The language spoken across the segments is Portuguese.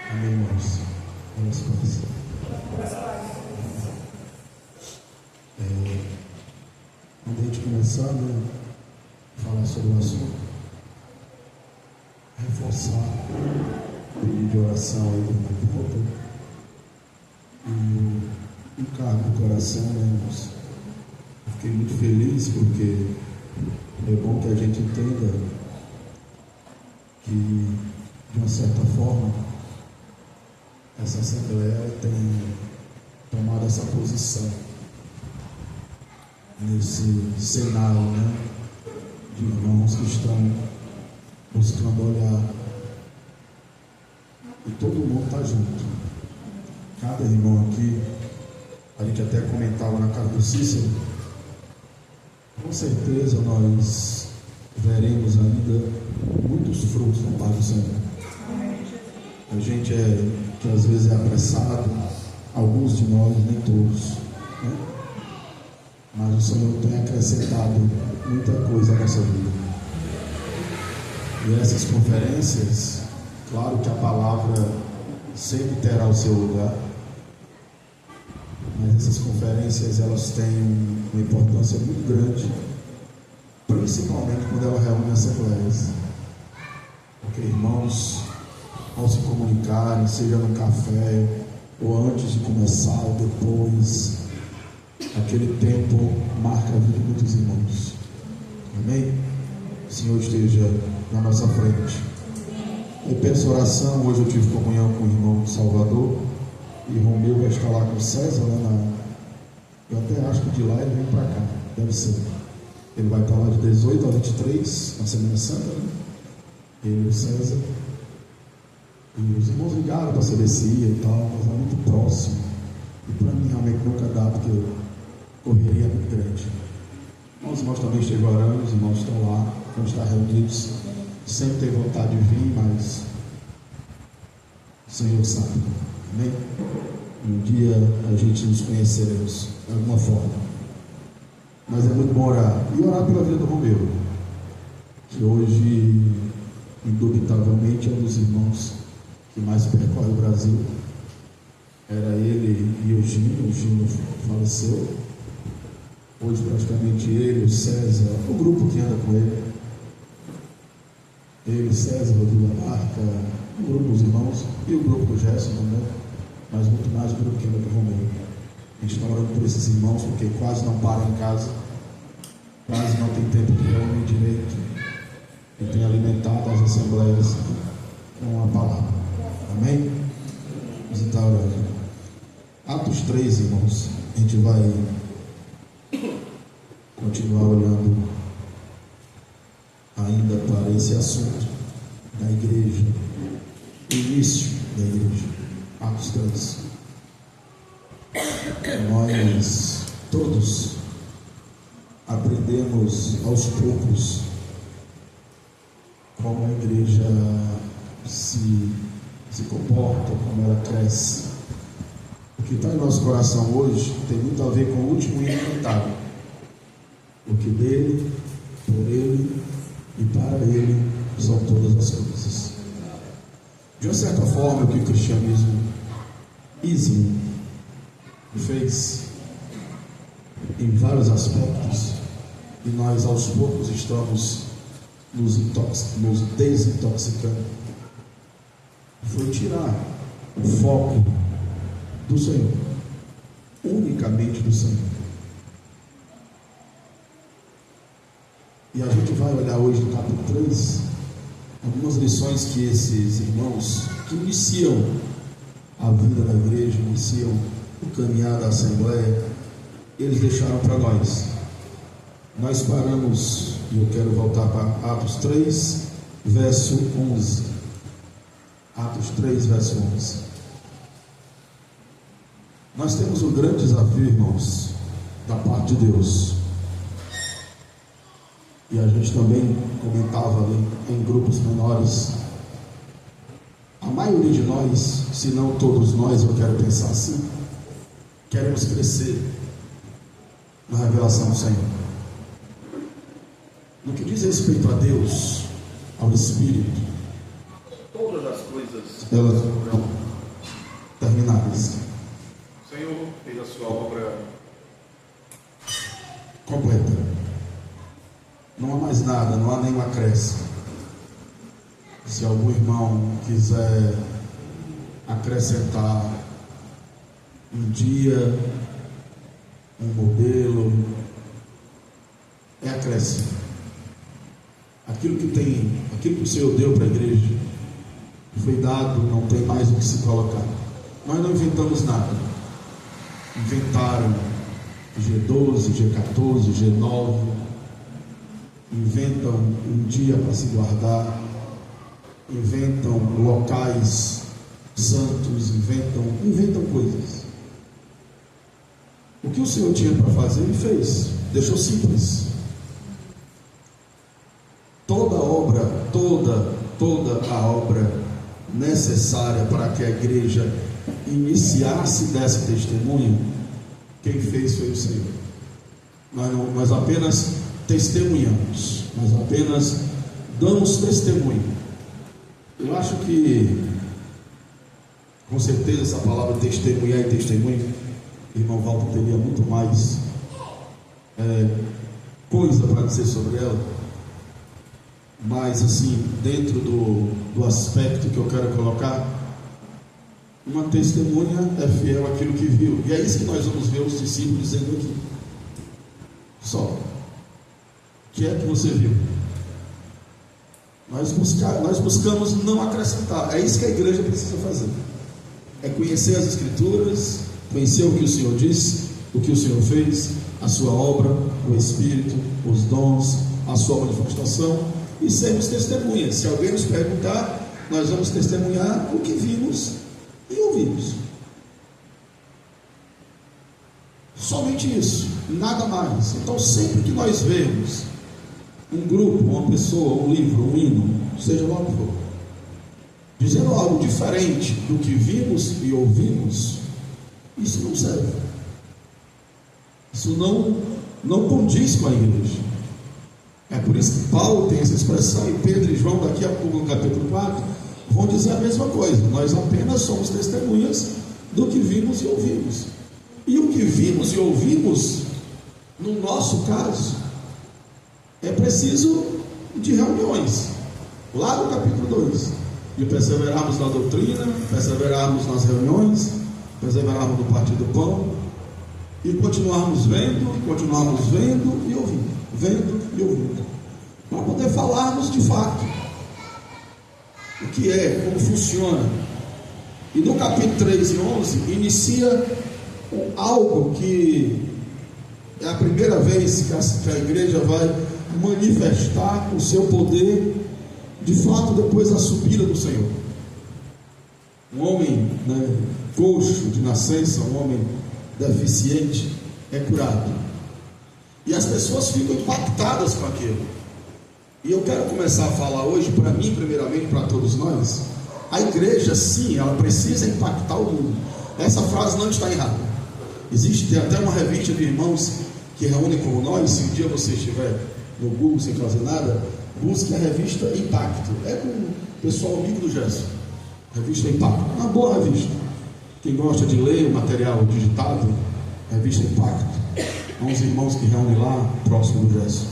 Amém, irmãos. Vamos começar. Antes de a gente começar, falar sobre o assunto, reforçar o pedido de oração aí do meu povo e o encargo do coração, irmãos. Eu fiquei muito feliz porque é bom que a gente entenda que, de uma certa forma, essa Assembleia tem tomado essa posição nesse cenário, de irmãos que estão buscando olhar, e todo mundo está junto. Cada irmão aqui, a gente até comentava na casa do Cícero, com certeza nós veremos ainda muitos frutos da paz do Senhor. A gente que às vezes é apressado, alguns de nós, nem todos, mas o Senhor tem acrescentado muita coisa à nossa vida. E essas conferências, claro que a palavra sempre terá o seu lugar, mas essas conferências, elas têm uma importância muito grande, principalmente quando ela reúne assembleias, porque irmãos, ao se comunicarem, seja no café, ou antes de começar, ou depois, aquele tempo marca a vida de muitos irmãos. Amém? O Senhor esteja na nossa frente. Eu peço oração. Hoje eu tive comunhão com o irmão de Salvador, e Romeu vai estar lá com o César, eu até acho que de lá ele vem para cá, deve ser. Ele vai estar lá de 18 a 23, na Semana Santa, ele e o César. E os irmãos ligaram para saber se ia e tal, mas é muito próximo. E para mim realmente nunca dá, porque eu correria é muito grande. Os irmãos também estejam orando, os irmãos estão lá, vão estar reunidos. Sempre tem vontade de vir, mas o Senhor sabe. Amém? Um dia a gente nos conheceremos de alguma forma. Mas é muito bom orar. E orar pela vida do Romeu, que hoje, indubitavelmente, é um dos irmãos que mais percorre o Brasil. Era ele e o Gino faleceu. Hoje praticamente ele, o César, o grupo que anda com ele, César, Rodrigo Marca, o grupo dos irmãos e o grupo do Gerson também, mas muito mais o grupo que anda com o Romeu. A gente está orando por esses irmãos porque quase não param em casa, quase não tem tempo de reunir direito, e tem alimentado as assembleias com a palavra. Amém? Vamos estar orando. Atos 3, irmãos, a gente vai continuar olhando ainda para esse assunto da igreja, o início da igreja. Atos 3. Nós todos aprendemos aos poucos como a igreja se comporta, como ela cresce. O que está em nosso coração hoje tem muito a ver com o último hino cantado, porque dele, por ele e para ele são todas as coisas. De uma certa forma, o que o cristianismo fez em vários aspectos, e nós aos poucos estamos nos desintoxicando, foi tirar o foco do Senhor, unicamente do Senhor. E a gente vai olhar hoje no capítulo 3 algumas lições que esses irmãos que iniciam a vida da igreja, iniciam o caminhar da Assembleia, eles deixaram para nós. Nós paramos, e eu quero voltar para Atos 3, verso 11. Atos 3, verso 11. Nós temos um grande desafio, irmãos, da parte de Deus. E a gente também comentava ali em grupos menores. A maioria de nós, se não todos nós, eu quero pensar assim, queremos crescer na revelação do Senhor. No que diz respeito a Deus, ao Espírito, todas as coisas elas completa. Não há mais nada, não há nenhum acréscimo. Se algum irmão quiser acrescentar um dia, um modelo, é acréscimo. Aquilo que o Senhor deu para a igreja, foi dado, não tem mais o que se colocar. Nós não inventamos nada. Inventaram G12, G14, G9, inventam um dia para se guardar, inventam locais santos, inventam coisas. O que o Senhor tinha para fazer, Ele fez, deixou simples. Toda a obra necessária para que a igreja iniciasse desse testemunho, quem fez foi o Senhor. Nós apenas testemunhamos, nós apenas damos testemunho. Eu acho que, com certeza, essa palavra testemunhar e testemunho, irmão Walter teria muito mais coisa para dizer sobre ela, mas assim, dentro do aspecto que eu quero colocar, uma testemunha é fiel àquilo que viu, e é isso que nós vamos ver os discípulos dizendo aqui. Só, o que é que você viu? Nós buscamos não acrescentar. É isso que a igreja precisa fazer, é conhecer as Escrituras, conhecer o que o Senhor disse, o que o Senhor fez, a sua obra, o Espírito, os dons, a sua manifestação, e sermos testemunhas. Se alguém nos perguntar, nós vamos testemunhar o que vimos e ouvimos. Somente isso, nada mais. Então, sempre que nós vemos um grupo, uma pessoa, um livro, um hino, seja lá o que for, dizendo algo diferente do que vimos e ouvimos, isso não serve. Isso não condiz com a igreja. É por isso que Paulo tem essa expressão, e Pedro e João, daqui a pouco no capítulo 4, vão dizer a mesma coisa. Nós apenas somos testemunhas do que vimos e ouvimos. E o que vimos e ouvimos, no nosso caso, é preciso de reuniões. Lá no capítulo 2, de perseverarmos na doutrina, perseverarmos nas reuniões, perseverarmos no partir do pão, e continuarmos vendo e ouvindo, para poder falarmos de fato o que é, como funciona. E no capítulo 3 e 11 inicia algo que é a primeira vez que a igreja vai manifestar o seu poder de fato depois da subida do Senhor. Um homem coxo de nascença, um homem deficiente, é curado, e as pessoas ficam impactadas com aquilo. E eu quero começar a falar hoje, para mim, primeiramente, para todos nós, a igreja, sim, ela precisa impactar o mundo. Essa frase não está errada. Tem até uma revista de irmãos que reúnem como nós. Se um dia você estiver no Google sem fazer nada, busque a revista Impacto. É com o pessoal amigo do Gerson. Revista Impacto, uma boa revista. Quem gosta de ler o material digitado, revista Impacto. Há uns irmãos que reúnem lá, próximo do Gerson.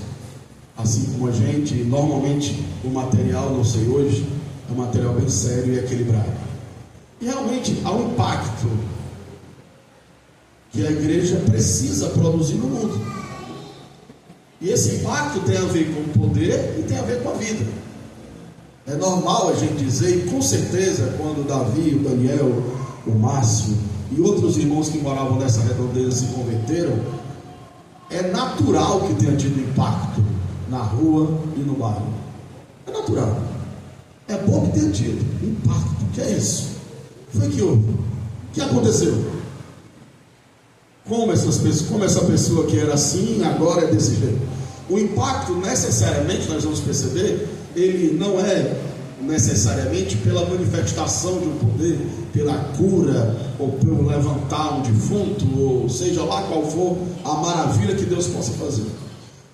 Assim como a gente, normalmente o material, não sei hoje, é um material bem sério e equilibrado. E realmente há um impacto que a igreja precisa produzir no mundo. E esse impacto tem a ver com o poder e tem a ver com a vida. É normal a gente dizer, e com certeza quando Davi, o Daniel, o Márcio e outros irmãos que moravam nessa redondeza se converteram, é natural que tenha tido impacto na rua e no bairro. É natural. É bom que tenha tido impacto. O que é isso? Foi que houve. O que aconteceu? Como essa pessoa que era assim, agora é desse jeito. O impacto, necessariamente, nós vamos perceber, ele não é necessariamente pela manifestação de um poder, pela cura, ou pelo levantar um defunto, ou seja lá qual for a maravilha que Deus possa fazer.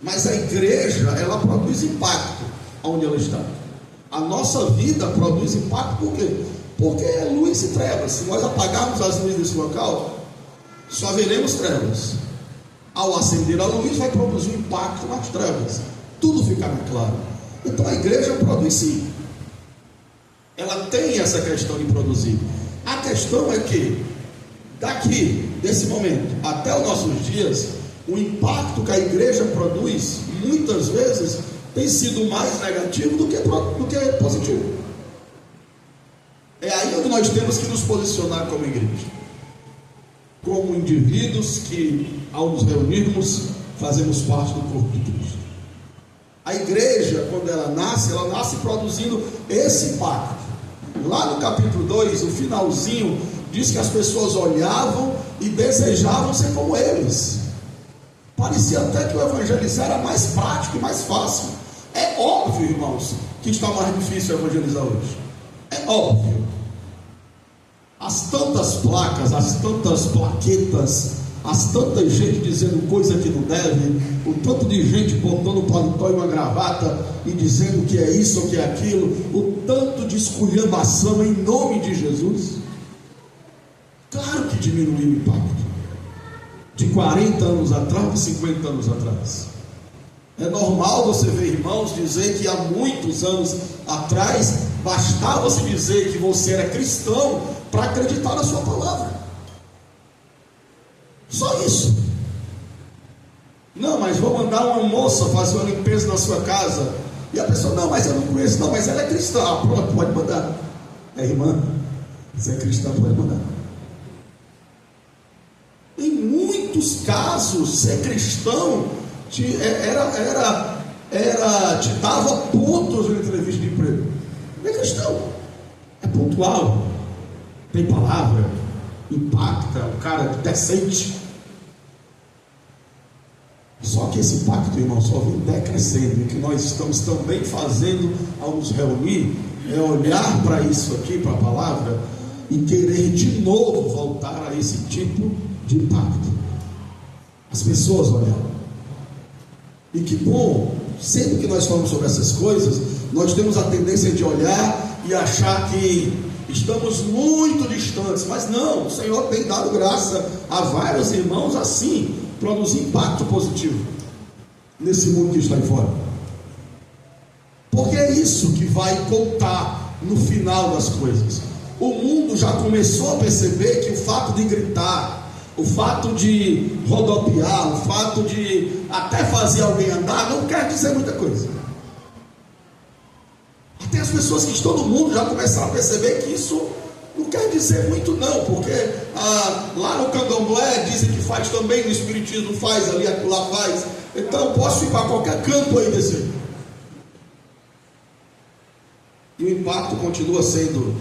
Mas a igreja, ela produz impacto onde ela está. A nossa vida produz impacto por quê? Porque é luz e trevas. Se nós apagarmos as luzes desse local, só veremos trevas. Ao acender a luz, vai produzir um impacto nas trevas. Tudo ficará claro. Então a igreja produz sim. Ela tem essa questão de produzir. A questão é que, daqui, desse momento, até os nossos dias, o impacto que a igreja produz, muitas vezes, tem sido mais negativo do que positivo. É aí onde nós temos que nos posicionar como igreja, como indivíduos que, ao nos reunirmos, fazemos parte do corpo de Cristo. A igreja, quando ela nasce produzindo esse impacto. Lá no capítulo 2, o finalzinho, diz que as pessoas olhavam e desejavam ser como eles. Parecia até que o evangelizar era mais prático e mais fácil. É óbvio, irmãos, que está mais difícil evangelizar hoje. É óbvio. As tantas placas, as tantas plaquetas, as tantas gente dizendo coisa que não deve, o tanto de gente botando um paletó e uma gravata e dizendo que é isso ou que é aquilo, o tanto de esculhambação em nome de Jesus. Claro que diminuiu o impacto. De 40 anos atrás, de 50 anos atrás. É normal você ver irmãos dizer que há muitos anos atrás bastava se dizer que você era cristão para acreditar na sua palavra. Só isso. Não, mas vou mandar uma moça fazer uma limpeza na sua casa. E a pessoa, não, mas eu não conheço, não, mas ela é cristã. Ah, pronto, pode mandar. É irmã, você é cristã, pode mandar. Em muitos casos, ser cristão te dava pontos na entrevista de emprego. Não é cristão, é pontual, tem palavra, impacta, um cara decente. Só que esse impacto, irmão, só vem decrescendo. E o que nós estamos também fazendo ao nos reunir é olhar para isso aqui, para a palavra, e querer de novo voltar a esse tipo de impacto. As pessoas olham. E que bom, sempre que nós falamos sobre essas coisas, nós temos a tendência de olhar e achar que estamos muito distantes. Mas não, o Senhor tem dado graça a vários irmãos assim, produzir impacto positivo nesse mundo que está aí fora. Porque é isso que vai contar no final das coisas. O mundo já começou a perceber que o fato de gritar, o fato de rodopiar, o fato de até fazer alguém andar, não quer dizer muita coisa. Até as pessoas que estão no mundo já começaram a perceber que isso não quer dizer muito não, porque lá no candomblé dizem que faz também, no espiritismo faz, ali lá faz. Então posso ir para qualquer campo aí desse. E o impacto continua sendo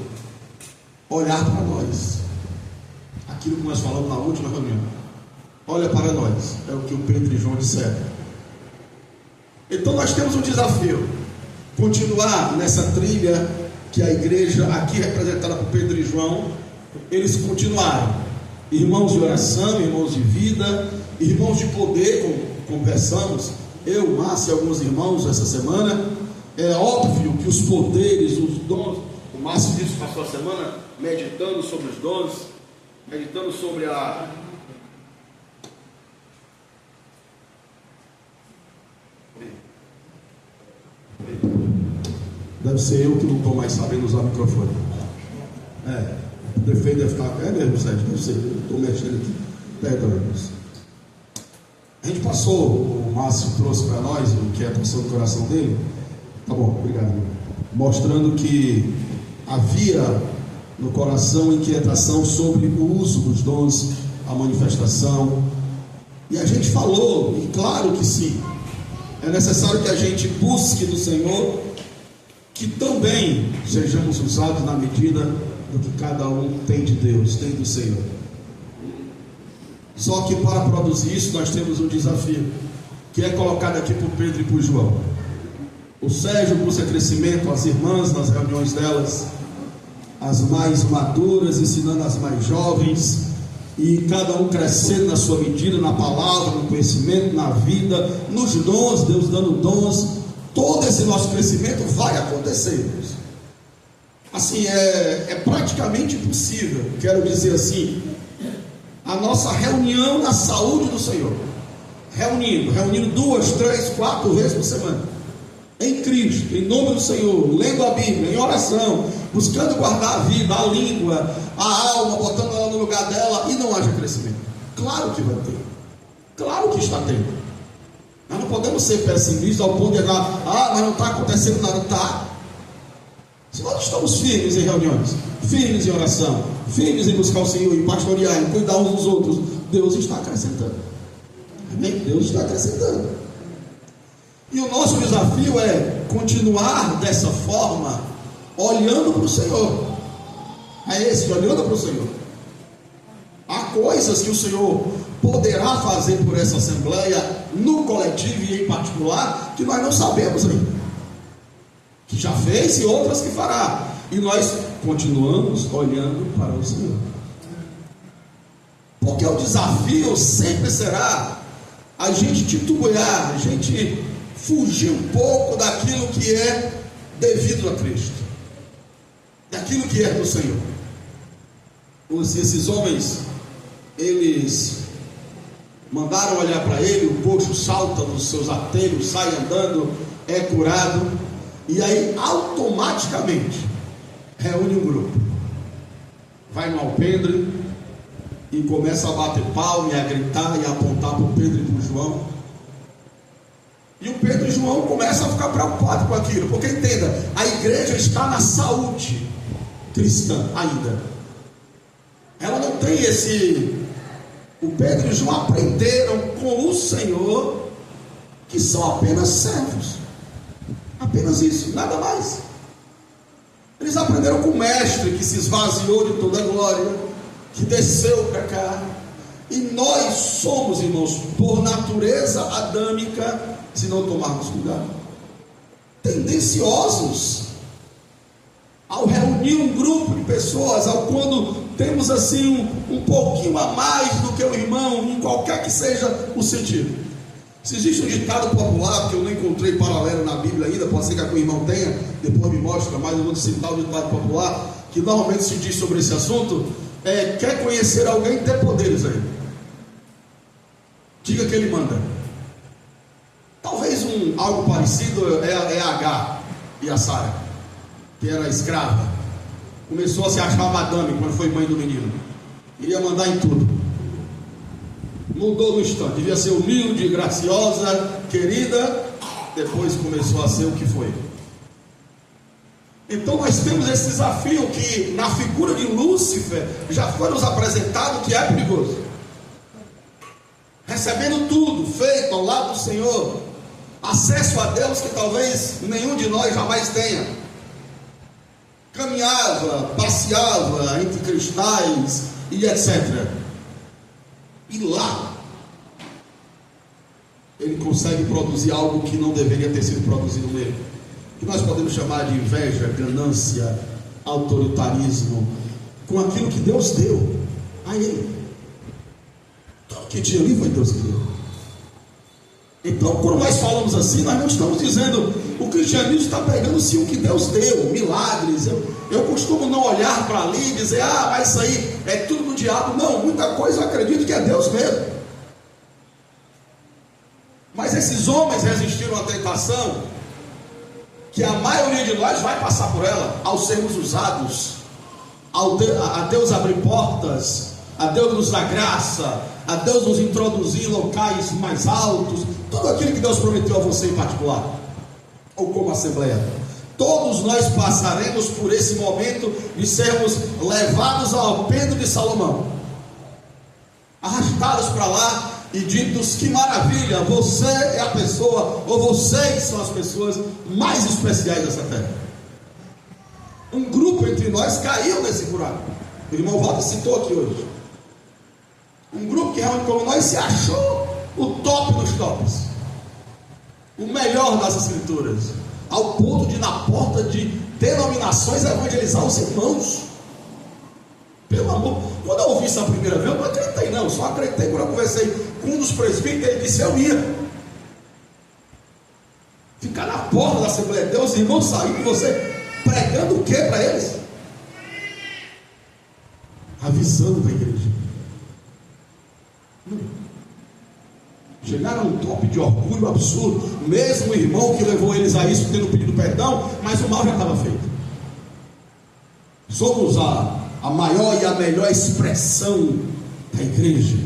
olhar para nós. Aquilo que nós falamos na última reunião. Olha para nós, é o que o Pedro e João disseram. Então nós temos um desafio, continuar nessa trilha que a igreja aqui representada por Pedro e João, eles continuaram, irmãos de oração, irmãos de vida, irmãos de poder, como conversamos, eu, Márcio e alguns irmãos essa semana. É óbvio que os poderes, os dons, o Márcio disse que passou a semana meditando sobre os dons, meditando sobre Deve ser eu que não estou mais sabendo usar o microfone. O defeito deve estar. É mesmo, Sérgio, deve ser. Eu estou mexendo aqui. Perdão-nos. A gente passou, o Márcio trouxe para nós o que é a posição do coração dele. Tá bom, obrigado. Mostrando que havia no coração inquietação sobre o uso dos dons, a manifestação. E a gente falou, e claro que sim, é necessário que a gente busque do Senhor que também sejamos usados na medida do que cada um tem de Deus, tem do Senhor. Só que para produzir isso nós temos um desafio, que é colocado aqui por Pedro e por João. O Sérgio busca crescimento, as irmãs nas reuniões delas, as mais maduras ensinando as mais jovens, e cada um crescendo na sua medida, na palavra, no conhecimento, na vida, nos dons, Deus dando dons. Todo esse nosso crescimento vai acontecer. Assim, é praticamente impossível, quero dizer assim, a nossa reunião na saúde do Senhor. reunindo 2, 3, 4 vezes por semana, em Cristo, em nome do Senhor, lendo a Bíblia, em oração, buscando guardar a vida, a língua, a alma, botando ela no lugar dela, e não haja crescimento. Claro que vai ter, claro que está tendo. Nós não podemos ser pessimistas ao ponto de achar, mas não está acontecendo nada. Está. Se nós estamos firmes em reuniões, firmes em oração, firmes em buscar o Senhor, em pastorear, em cuidar uns dos outros, Deus está acrescentando. Amém? Deus está acrescentando. E o nosso desafio é continuar dessa forma, olhando para o Senhor. É esse, olhando para o Senhor. Há coisas que o Senhor poderá fazer por essa assembleia, no coletivo e em particular, que nós não sabemos ainda. Que já fez e outras que fará. E nós continuamos olhando para o Senhor. Porque o desafio sempre será a gente titubear, a gente fugir um pouco daquilo que é devido a Cristo, daquilo que é do Senhor. Esses homens, eles mandaram olhar para ele, o coxo salta dos seus atelhos, sai andando, é curado, e aí automaticamente reúne um grupo, vai no alpendre e começa a bater palma e a gritar e a apontar para o Pedro e para o João. E o Pedro e João começam a ficar preocupados com aquilo, porque entenda, a igreja está na saúde cristã ainda. Ela não tem esse... O Pedro e João aprenderam com o Senhor que são apenas servos. Apenas isso, nada mais. Eles aprenderam com o mestre que se esvaziou de toda a glória, que desceu para cá. E nós somos, irmãos, por natureza adâmica, se não tomarmos cuidado, tendenciosos ao reunir um grupo de pessoas, ao quando temos assim um pouquinho a mais do que o irmão, em qualquer que seja o sentido. Se existe um ditado popular, que eu não encontrei paralelo na Bíblia ainda, pode ser que o irmão tenha, depois me mostra, mas eu vou citar o ditado popular, que normalmente se diz sobre esse assunto, quer conhecer alguém, ter poderes aí. Diga que ele manda. Talvez algo parecido é a H e a Sara, que era escrava, começou a se achar madame quando foi mãe do menino, queria mandar em tudo, mudou no instante, devia ser humilde, graciosa, querida, depois começou a ser o que foi. Então nós temos esse desafio que na figura de Lúcifer já foi nos apresentado, que é perigoso, recebendo tudo, feito ao lado do Senhor, acesso a Deus que talvez nenhum de nós jamais tenha, caminhava, passeava entre cristais e etc. E lá ele consegue produzir algo que não deveria ter sido produzido nele, que nós podemos chamar de inveja, ganância, autoritarismo, com aquilo que Deus deu a ele. Tudo que tinha ali foi Deus que deu. Então, quando nós falamos assim, nós não estamos dizendo o cristianismo está pegando sim o que Deus deu, milagres. Eu costumo não olhar para ali e dizer, mas isso aí é tudo do diabo. Não, muita coisa eu acredito que é Deus mesmo. Mas esses homens resistiram à tentação, que a maioria de nós vai passar por ela, ao sermos usados, a Deus abrir portas, a Deus nos dar graça, a Deus nos introduzir em locais mais altos, tudo aquilo que Deus prometeu a você em particular, ou como assembleia. Todos nós passaremos por esse momento de sermos levados ao alpendre de Salomão, arrastados para lá e ditos, que maravilha, você é a pessoa, ou vocês são as pessoas mais especiais dessa terra. Um grupo entre nós caiu nesse buraco. O irmão Walter citou aqui hoje. Um grupo que realmente, como nós, se achou o top dos tops, o melhor das escrituras, ao ponto de, na porta de denominações, evangelizar os irmãos. Pelo amor, quando eu ouvi isso a primeira vez, eu não acreditei não, só acreditei quando eu conversei com um dos presbíteros, ele disse, eu ia ficar na porta da Assembleia de Deus, os irmãos saíram, e você pregando o que para eles? Avisando para a igreja. Chegaram a um top de orgulho absurdo. Mesmo o irmão que levou eles a isso tendo pedido perdão, mas o mal já estava feito. Somos a maior e a melhor expressão da igreja.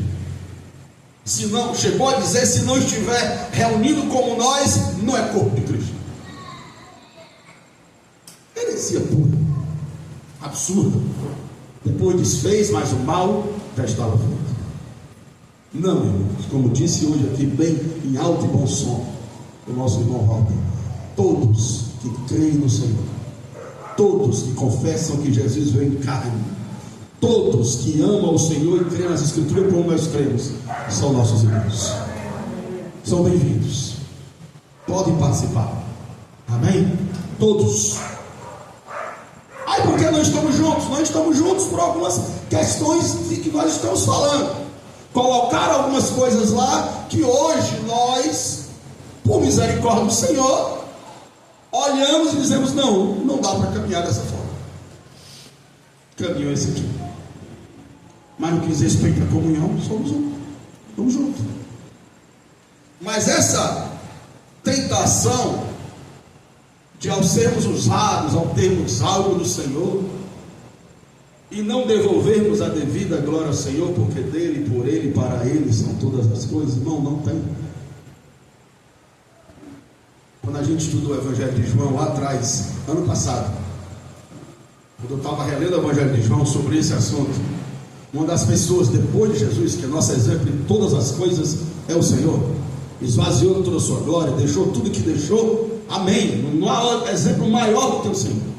Se não, chegou a dizer, se não estiver reunido como nós, não é corpo de Cristo. Heresia pura, absurda. Depois desfez, mas o mal já estava feito. Não, irmãos, como disse hoje aqui, bem em alto e bom som, o nosso irmão Walter, todos que creem no Senhor, todos que confessam que Jesus veio em carne, todos que amam o Senhor e creem nas Escrituras como nós cremos, são nossos irmãos. São bem-vindos. Podem participar. Amém? Todos. Aí por que não estamos juntos? Nós estamos juntos por algumas questões de que nós estamos falando. Colocaram algumas coisas lá que hoje nós, por misericórdia do Senhor, olhamos e dizemos: não dá para caminhar dessa forma. Caminho é esse aqui. Mas no que diz respeito à comunhão, somos um. Vamos juntos. Mas essa tentação de, ao sermos usados, ao termos algo do Senhor e não devolvermos a devida glória ao Senhor, porque dele, por ele, para ele são todas as coisas, não tem. Quando a gente estudou o Evangelho de João lá atrás, ano passado, quando eu estava relendo o Evangelho de João sobre esse assunto, uma das pessoas depois de Jesus, que é nosso exemplo em todas as coisas, é o Senhor. Esvaziou toda a sua glória, deixou tudo que deixou, amém. Não há exemplo maior do que o Senhor.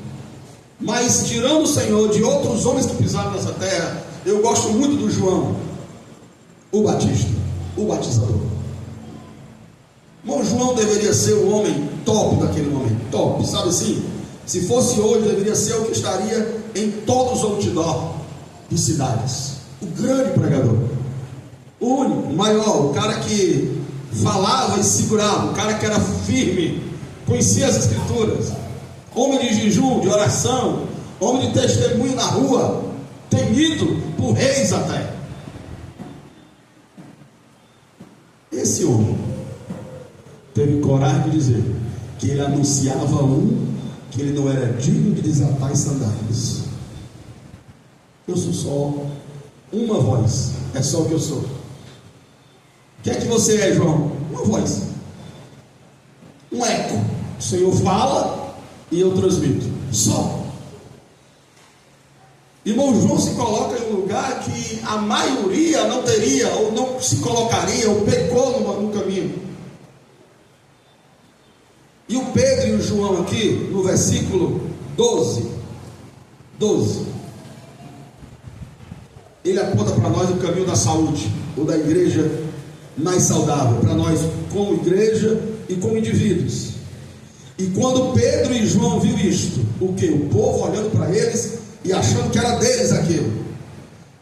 Mas tirando o Senhor de outros homens que pisaram nessa terra, eu gosto muito do João, o Batista, o batizador. Irmão, João deveria ser o homem top daquele momento, top, sabe assim? Se fosse hoje, deveria ser o que estaria em todos os outdoor de cidades. O grande pregador, o único, o maior, o cara que falava e segurava, o cara que era firme, conhecia as Escrituras, homem de jejum, de oração, homem de testemunho na rua, temido por reis até. Esse homem teve coragem de dizer que ele anunciava que ele não era digno de desatar as sandálias. Eu sou só uma voz, é só o que eu sou. O que é que você é, João? Uma voz, um eco. O Senhor fala e eu transmito, só. Irmão, João se coloca em um lugar que a maioria não teria, ou não se colocaria, ou pecou no caminho. E o Pedro e o João aqui, no versículo 12, ele aponta para nós o caminho da saúde, ou da igreja mais saudável, para nós como igreja e como indivíduos. E quando Pedro e João viram isto, o que? O povo olhando para eles e achando que era deles aquilo.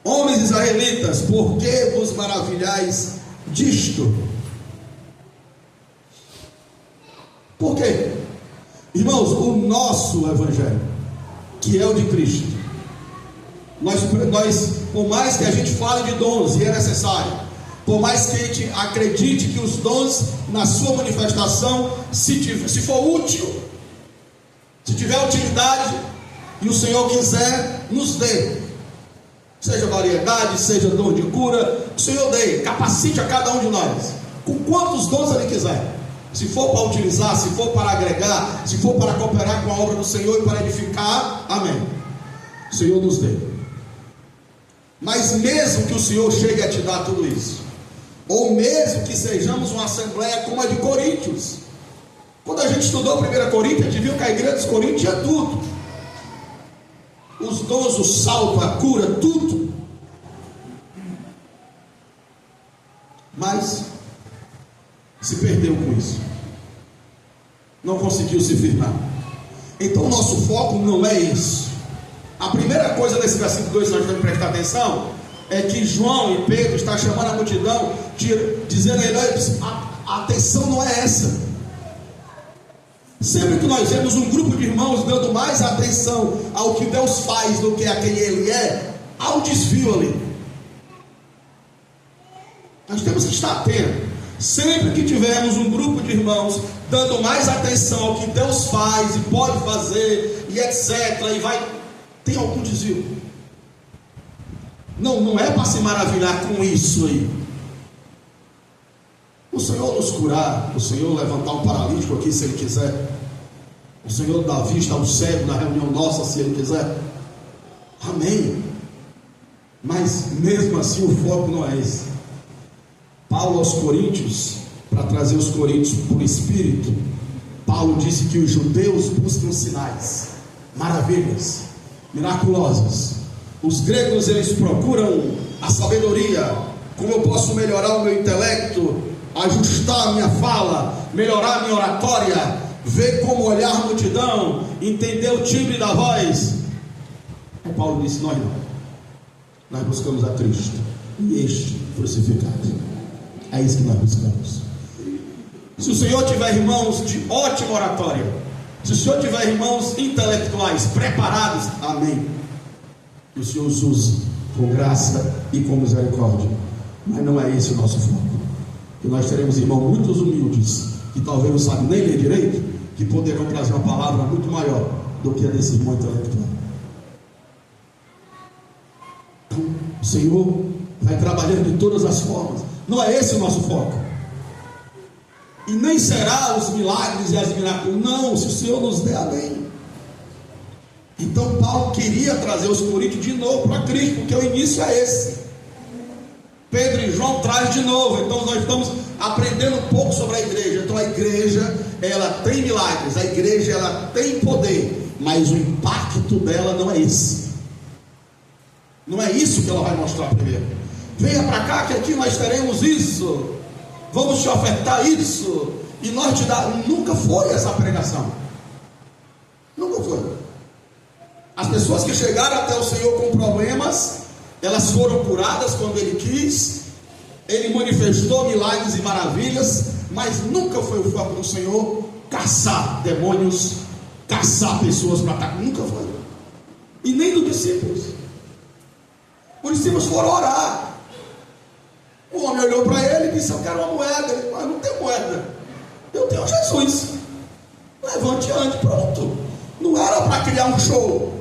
Homens israelitas, por que vos maravilhais disto? Por quê? Irmãos, o nosso Evangelho, que é o de Cristo, nós, por mais que a gente fale de dons, e é necessário, por mais que a gente acredite que os dons, na sua manifestação, se for útil, se tiver utilidade, e o Senhor quiser, nos dê, seja variedade, seja dom de cura, o Senhor dê, capacite a cada um de nós, com quantos dons Ele quiser, se for para utilizar, se for para agregar, se for para cooperar com a obra do Senhor e para edificar, amém, o Senhor nos dê. Mas mesmo que o Senhor chegue a te dar tudo isso, ou mesmo que sejamos uma assembleia como a de Coríntios, quando a gente estudou 1 Coríntios, a gente viu que a igreja dos Coríntios tinha tudo, os dons, o salto, a cura, tudo, mas se perdeu com isso, não conseguiu se firmar. Então nosso foco não é isso. A primeira coisa nesse versículo 2 nós temos que prestar atenção é que João e Pedro estão chamando a multidão, dizendo a ele: a atenção não é essa. Sempre que nós vemos um grupo de irmãos dando mais atenção ao que Deus faz do que a quem Ele é, há um desvio ali. Nós temos que estar atentos. Sempre que tivermos um grupo de irmãos dando mais atenção ao que Deus faz e pode fazer e etc, e vai, tem algum desvio. Não é para se maravilhar com isso aí. O Senhor nos curar, o Senhor levantar um paralítico aqui se Ele quiser, o Senhor dar vista ao cego na reunião nossa se Ele quiser, amém. Mas mesmo assim o foco não é esse. Paulo aos Coríntios, para trazer os coríntios por espírito, Paulo disse que os judeus buscam sinais, maravilhas, miraculosas. Os gregos, eles procuram a sabedoria, como eu posso melhorar o meu intelecto, ajustar a minha fala, melhorar a minha oratória, ver como olhar a multidão, entender o timbre da voz. Aí Paulo disse: nós não, nós buscamos a Cristo e este crucificado. É isso que nós buscamos. Se o Senhor tiver irmãos de ótima oratória, se o Senhor tiver irmãos intelectuais preparados, amém, que o Senhor os use com graça e com misericórdia. Mas não é esse o nosso foco. E nós teremos irmãos muito humildes, que talvez não sabem nem ler direito, que poderão trazer uma palavra muito maior do que a desse irmão intelectual. Então, o Senhor vai trabalhando de todas as formas. Não é esse o nosso foco. E nem será os milagres e as miraculas. Não, se o Senhor nos der, amém. Então Paulo queria trazer os coríntios de novo para Cristo, porque o início é esse. Pedro e João traz de novo. Então nós estamos aprendendo um pouco sobre a igreja. Então a igreja, ela tem milagres, a igreja, ela tem poder, mas o impacto dela não é esse. Não é isso que ela vai mostrar primeiro. Venha para cá que aqui nós teremos isso, vamos te ofertar isso, e nós te dar. Nunca foi essa pregação. Nunca foi. As pessoas que chegaram até o Senhor com problemas, elas foram curadas quando Ele quis. Ele manifestou milagres e maravilhas, mas nunca foi o foco do Senhor caçar demônios, caçar pessoas para atacar. Nunca foi. E nem dos discípulos. Os discípulos foram orar. O homem olhou para ele e disse: eu quero uma moeda. Ele disse: mas não tem moeda, eu tenho Jesus, levante e ande, pronto. Não era para criar um show.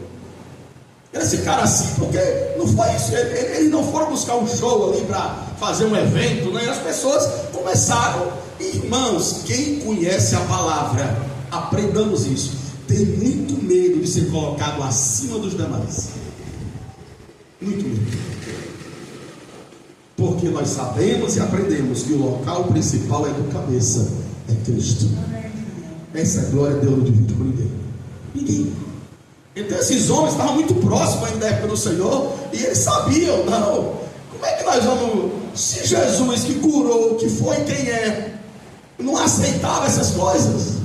Esse cara assim, porque não foi isso. Eles não foram buscar um show ali para fazer um evento, né? As pessoas começaram. Irmãos, quem conhece a palavra, aprendamos isso, tem muito medo de ser colocado acima dos demais. Muito medo. Porque nós sabemos e aprendemos que o local principal é do cabeça, é Cristo. Essa glória Deus não divide com ninguém. Ninguém. Então esses homens estavam muito próximos ainda da época do Senhor, e eles sabiam, não, como é que nós vamos, se Jesus que curou, que foi quem é, não aceitava essas coisas,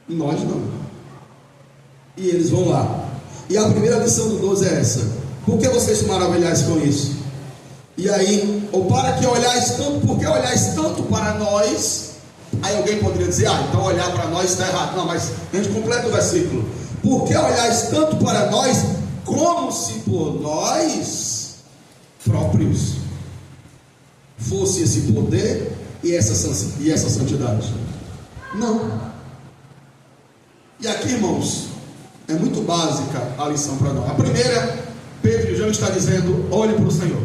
nós não. E eles vão lá. E a primeira lição do 12 é essa: por que vocês se maravilhais com isso? E aí, ou para que olhais tanto, por que olhais tanto para nós? Aí alguém poderia dizer: então olhar para nós está errado. Não, mas a gente completa o versículo: por que olhais tanto para nós, como se por nós próprios fosse esse poder e essa santidade? Não. E aqui, irmãos, é muito básica a lição para nós. A primeira, Pedro já está dizendo: olhe para o Senhor.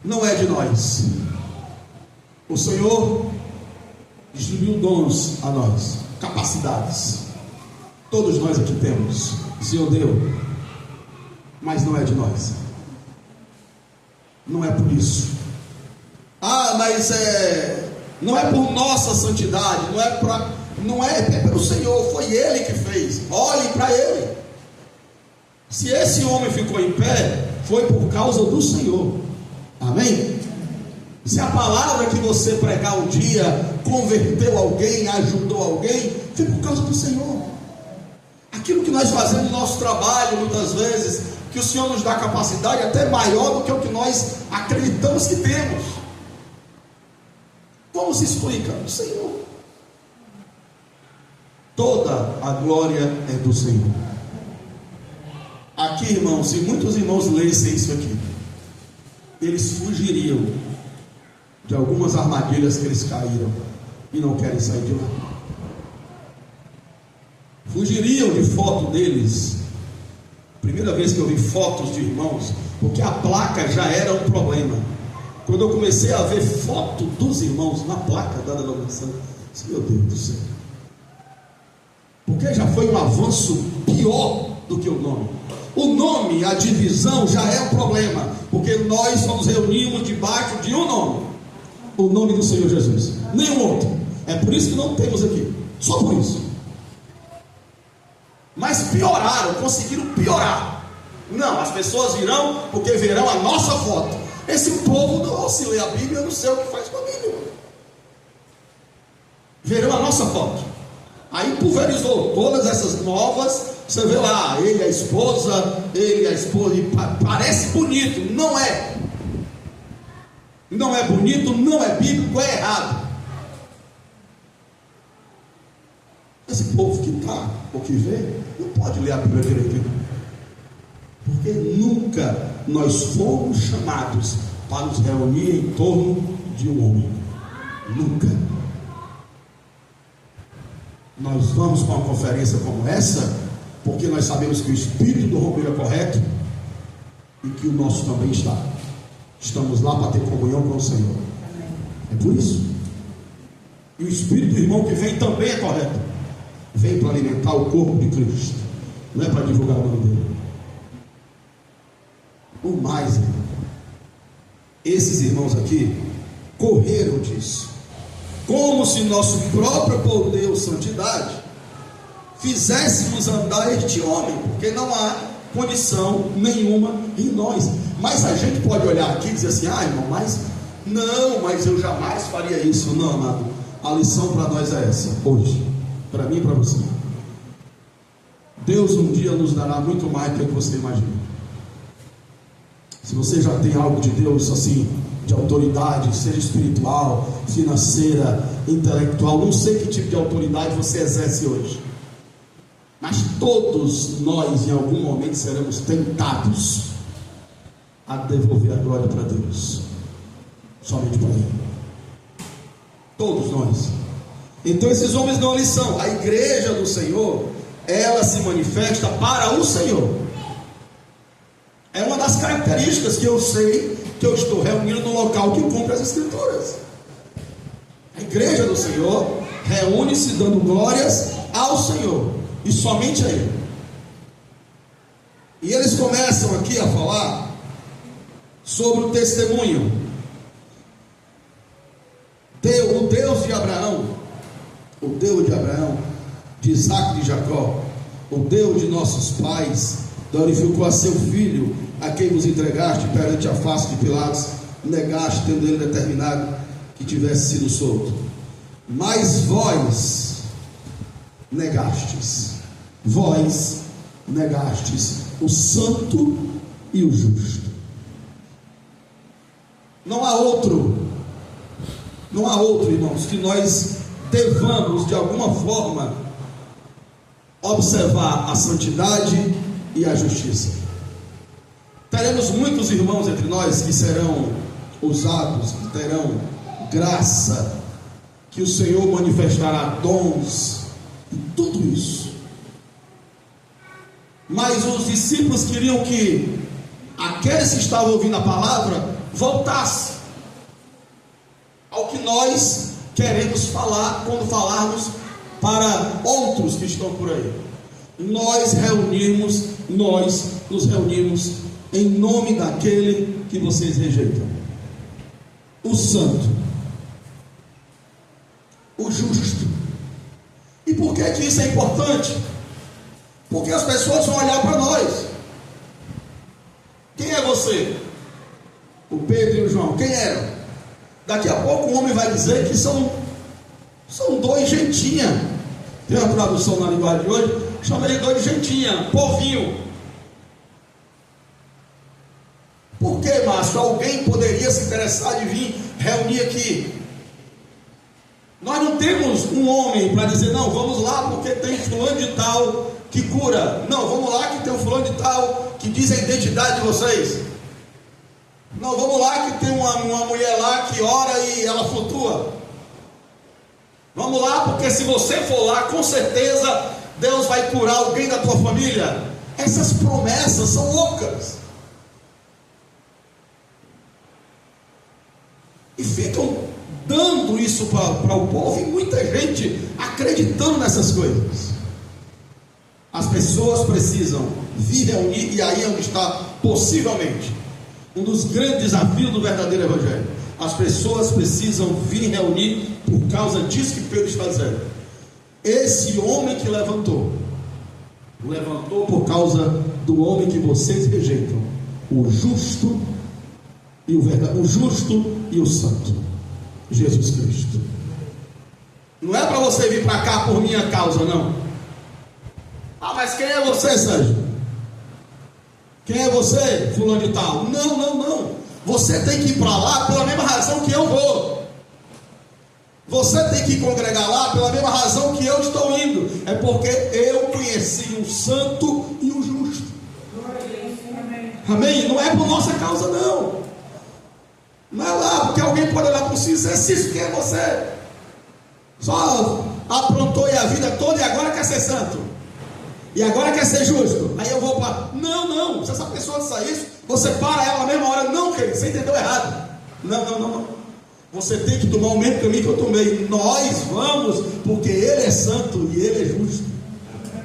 Não é de nós. O Senhor distribuiu dons a nós, capacidades. Todos nós aqui temos. O Senhor deu, mas não é de nós. Não é por isso. Mas não é por nossa santidade, é pelo Senhor. Foi Ele que fez. Olhe para Ele. Se esse homem ficou em pé, foi por causa do Senhor. Amém? Se a palavra que você pregar um dia converteu alguém, ajudou alguém, foi por causa do Senhor. Aquilo que nós fazemos no nosso trabalho, muitas vezes, que o Senhor nos dá capacidade até maior do que o que nós acreditamos que temos. Como se explica? O Senhor. Toda a glória é do Senhor. Aqui, irmãos, se muitos irmãos lessem isso aqui, eles fugiriam de algumas armadilhas que eles caíram e não querem sair de lá. Fugiriam de foto deles. Primeira vez que eu vi fotos de irmãos, porque a placa já era um problema. Quando eu comecei a ver foto dos irmãos na placa da denominação, meu Deus do céu, porque já foi um avanço pior do que o nome. O nome, a divisão já é um problema, porque nós só nos reunimos debaixo de um nome, o nome do Senhor Jesus, nenhum outro. É por isso que não temos aqui, só por isso. Mas pioraram, conseguiram piorar. Não, as pessoas virão porque verão a nossa foto. Esse povo, não, se lê a Bíblia, eu não sei o que faz com a Bíblia. Verão a nossa foto. Aí pulverizou todas essas novas. Você vê lá, ele, a esposa, e parece bonito, não é. Não é bonito, não é bíblico, é errado. Esse povo que está, ou que vê, não pode ler a Bíblia direito. Porque nunca nós fomos chamados para nos reunir em torno de um homem. Nunca. Nós vamos para uma conferência como essa, porque nós sabemos que o espírito do Romero é correto e que o nosso também está. Estamos lá para ter comunhão com o Senhor. É por isso. E o espírito do irmão que vem também é correto. Vem para alimentar o corpo de Cristo, não é para divulgar o nome dele. O mais, irmão, esses irmãos aqui correram disso, como se nosso próprio poder ou santidade fizéssemos andar este homem, porque não há condição nenhuma em nós. Mas a gente pode olhar aqui e dizer assim: ah, irmão, mas eu jamais faria isso. Não, amado, a lição para nós é essa, hoje, para mim e para você. Deus um dia nos dará muito mais do que você imagina. Se você já tem algo de Deus assim, de autoridade, seja espiritual, financeira, intelectual, não sei que tipo de autoridade você exerce hoje, mas todos nós em algum momento seremos tentados a devolver a glória para Deus, somente para Ele. Todos nós. Então esses homens dão a lição. A igreja do Senhor, ela se manifesta para o Senhor. É uma das características que eu sei que eu estou reunindo no local que cumpre as Escrituras. A igreja do Senhor reúne-se dando glórias ao Senhor e somente a Ele. E eles começam aqui a falar sobre o testemunho. O Deus de Abraão, o Deus de Abraão, de Isaac e de Jacó, o Deus de nossos pais, glorificou a seu filho, a quem vos entregaste perante a face de Pilatos, negaste, tendo ele determinado que tivesse sido solto. Mas vós negastes o santo e o justo. Não há outro, irmãos, que nós devamos de alguma forma observar a santidade e a justiça. Teremos muitos irmãos entre nós que serão usados, que terão graça, que o Senhor manifestará dons e tudo isso. Mas os discípulos queriam que aqueles que estavam ouvindo a palavra voltassem ao que nós queremos falar quando falarmos para outros que estão por aí. Nós nos reunimos em nome daquele que vocês rejeitam, o santo, o justo. E por que isso é importante? Porque as pessoas vão olhar para nós. Quem é você? O Pedro e o João, quem eram? Daqui a pouco um homem vai dizer que são dois gentinha. Tem uma tradução na linguagem de hoje, chama ele dois gentinha, povinho. Por que, Márcio, alguém poderia se interessar de vir reunir aqui? Nós não temos um homem para dizer: não, vamos lá porque tem fulano de tal que cura. Não, vamos lá que tem um fulano de tal que diz a identidade de vocês. Não, vamos lá que tem uma mulher lá que ora e ela flutua. Vamos lá, porque se você for lá, com certeza Deus vai curar alguém da tua família. Essas promessas são loucas. E ficam dando isso para o povo, e muita gente acreditando nessas coisas. As pessoas precisam vir reunir, e aí é onde está possivelmente um dos grandes desafios do verdadeiro evangelho. As pessoas precisam vir reunir por causa disso que Pedro está dizendo. Esse homem que levantou por causa do homem que vocês rejeitam, o justo e o justo e o santo, Jesus Cristo. Não é para você vir para cá por minha causa, não. Ah, mas quem é você, Sérgio? Quem é você, fulano de tal? Não. Você tem que ir para lá pela mesma razão que eu vou. Você tem que congregar lá pela mesma razão que eu estou indo. É porque eu conheci o santo e o justo. Amém? Não é por nossa causa, não. Não é lá, porque alguém pode olhar para si e dizer: Cícero, quem é você? Só aprontou a vida toda e agora quer ser santo. E agora quer ser justo. Aí eu vou para... Não. Se essa pessoa disser isso, você para ela na mesma hora. Não, querido, você entendeu errado. Não. Você tem que tomar o mesmo caminho que eu tomei. Nós vamos, porque Ele é santo e Ele é justo.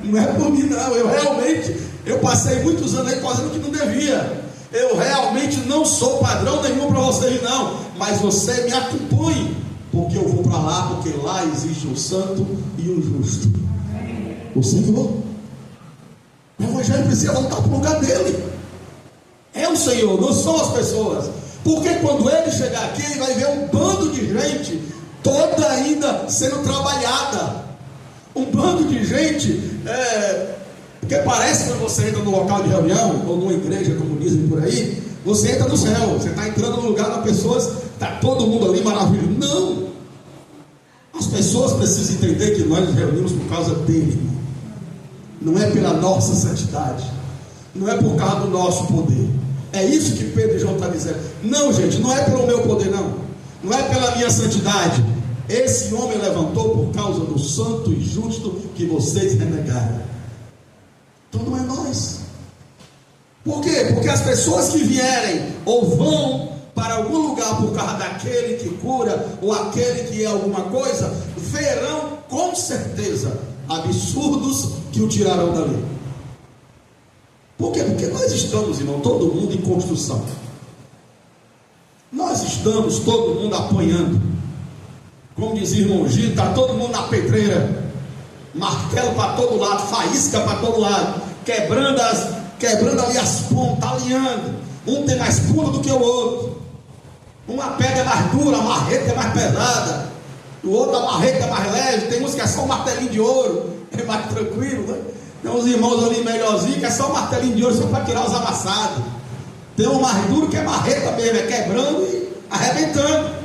Não é por mim, não. Eu passei muitos anos aí fazendo o que não devia. Eu realmente não sou padrão nenhum para você, não. Mas você me acompanhe, porque eu vou para lá, porque lá existe o santo e o justo. O Senhor. O evangelho precisa voltar para o lugar dele. É o Senhor, não são as pessoas. Porque quando ele chegar aqui, ele vai ver um bando de gente toda ainda sendo trabalhada. Um bando de gente, porque parece que quando você entra no local de reunião, ou numa igreja, como dizem por aí, você entra no céu, você está entrando no lugar das pessoas, está todo mundo ali maravilhoso. Não! As pessoas precisam entender que nós nos reunimos por causa dele. Não é pela nossa santidade, não é por causa do nosso poder. É isso que Pedro e João estão dizendo. Não, gente, não é pelo meu poder, não é pela minha santidade. Esse homem levantou por causa do santo e justo que vocês renegaram. Então não é nós. Por quê? Porque as pessoas que vierem ou vão para algum lugar por causa daquele que cura, ou aquele que é alguma coisa, verão com certeza absurdos que o tirarão dali. Por quê? Porque nós estamos, irmão, todo mundo em construção. Nós estamos todo mundo apanhando. Como dizia o irmão Gil, está todo mundo na pedreira. Martelo para todo lado, faísca para todo lado, quebrando ali as pontas, alinhando. Um tem mais ponta do que o outro. Uma pedra é mais dura, a marreta é mais pesada. O outro, a marreta é mais leve. Tem uns que é só um martelinho de ouro, é mais tranquilo, né? Tem uns irmãos ali melhorzinhos que é só um martelinho de ouro, só para tirar os amassados. Tem um mais duro que é marreta mesmo, é quebrando e arrebentando.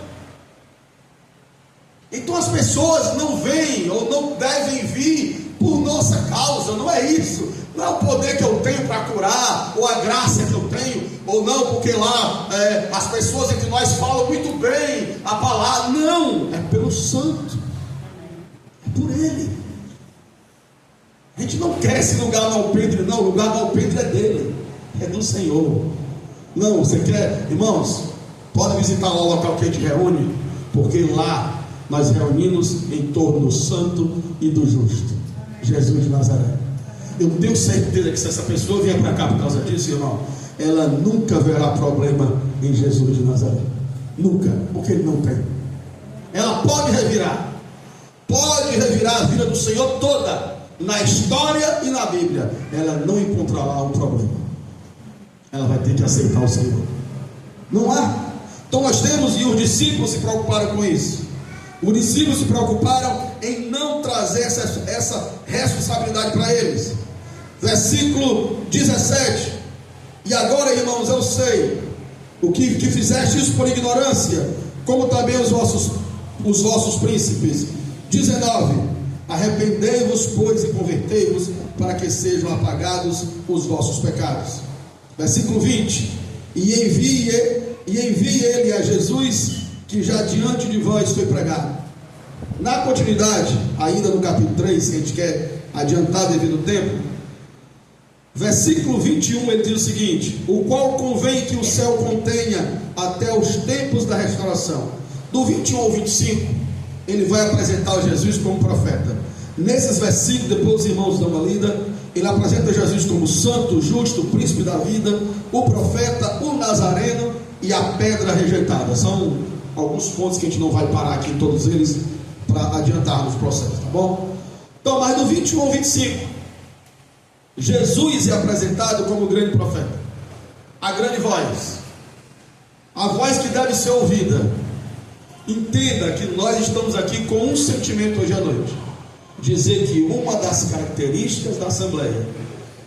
Então as pessoas não vêm ou não devem vir por nossa causa, não é isso. Não é o poder que eu tenho para curar, ou a graça que eu tenho, ou não, porque lá as pessoas entre nós falam muito bem a palavra. Não, é pelo santo, é por ele. A gente não quer esse lugar no alpendre, não. O lugar do alpendre é dele, é do Senhor. Não, você quer, irmãos, pode visitar lá o local que a gente reúne, porque lá nós reunimos em torno do santo e do justo, Jesus de Nazaré. Eu tenho certeza que se essa pessoa vier para cá por causa disso, irmão, ela nunca verá problema em Jesus de Nazaré. Nunca, porque ele não tem. Ela pode revirar a vida do Senhor toda, na história e na Bíblia. Ela não encontrará um problema. Ela vai ter que aceitar o Senhor. Não há. Então nós temos, e os discípulos se preocuparam com isso. Os discípulos se preocuparam em não trazer essa responsabilidade para eles. Versículo 17. E agora, irmãos, eu sei o que fizeste isso por ignorância, como também os vossos príncipes. 19. Arrependei-vos, pois, e convertei-vos, para que sejam apagados os vossos pecados. Versículo 20. e envie ele a Jesus, que já diante de vós foi pregado. Na continuidade, ainda no capítulo 3, que a gente quer adiantar devido ao tempo, versículo 21, ele diz o seguinte: o qual convém que o céu contenha até os tempos da restauração. Do 21 ao 25, ele vai apresentar Jesus como profeta. Nesses versículos, depois os irmãos dão uma lida, ele apresenta Jesus como santo, justo, príncipe da vida, o profeta, o nazareno e a pedra rejeitada. São alguns pontos que a gente não vai parar aqui, todos eles, para adiantarmos o processo, tá bom? Então, mas do 21 ao 25, Jesus é apresentado como o grande profeta, a grande voz, a voz que deve ser ouvida. Entenda que nós estamos aqui com um sentimento hoje à noite: dizer que uma das características da Assembleia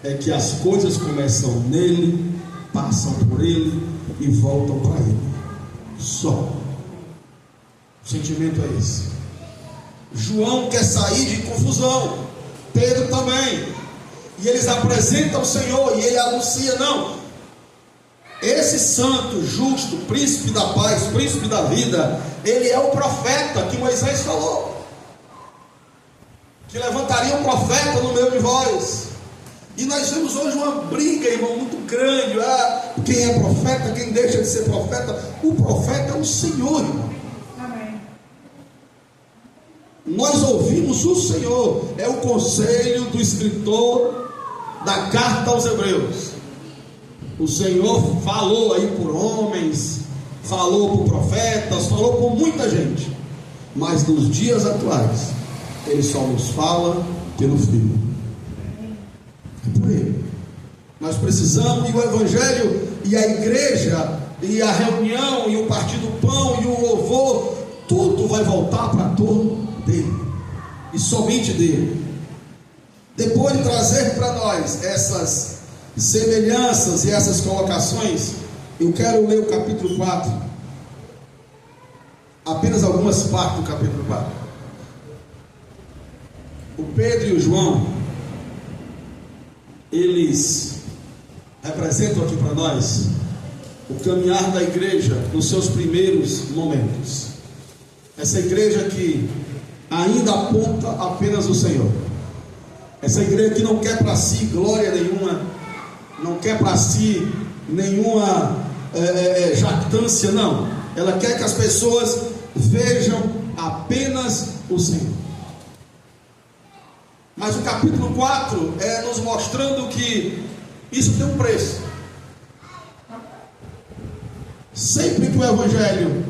é que as coisas começam nele, passam por ele e voltam para ele. Só. O sentimento é esse. João quer sair de confusão, Pedro também, e eles apresentam o Senhor, e ele anuncia: não, esse santo, justo, príncipe da paz, príncipe da vida, ele é o profeta que Moisés falou, que levantaria um profeta no meio de vós. E nós vemos hoje uma briga, irmão, muito grande. Quem é profeta, quem deixa de ser profeta? O profeta é o Senhor, irmão. Amém. Nós ouvimos o Senhor. É o conselho do escritor da carta aos Hebreus. O Senhor falou aí por homens, falou por profetas, falou por muita gente, mas nos dias atuais ele só nos fala pelo Filho. É por ele. Nós precisamos, e o Evangelho, e a igreja, e a reunião, e o partir do pão, e o louvor, tudo vai voltar para torno dele, e somente dele. Depois de trazer para nós essas semelhanças e essas colocações, eu quero ler o capítulo 4, apenas algumas partes do capítulo 4. O Pedro e o João, eles representam aqui para nós o caminhar da igreja nos seus primeiros momentos. Essa igreja que ainda aponta apenas o Senhor, essa igreja que não quer para si glória nenhuma, não quer para si nenhuma jactância, não. Ela quer que as pessoas vejam apenas o Senhor. Mas o capítulo 4 é nos mostrando que isso tem um preço. Sempre que o Evangelho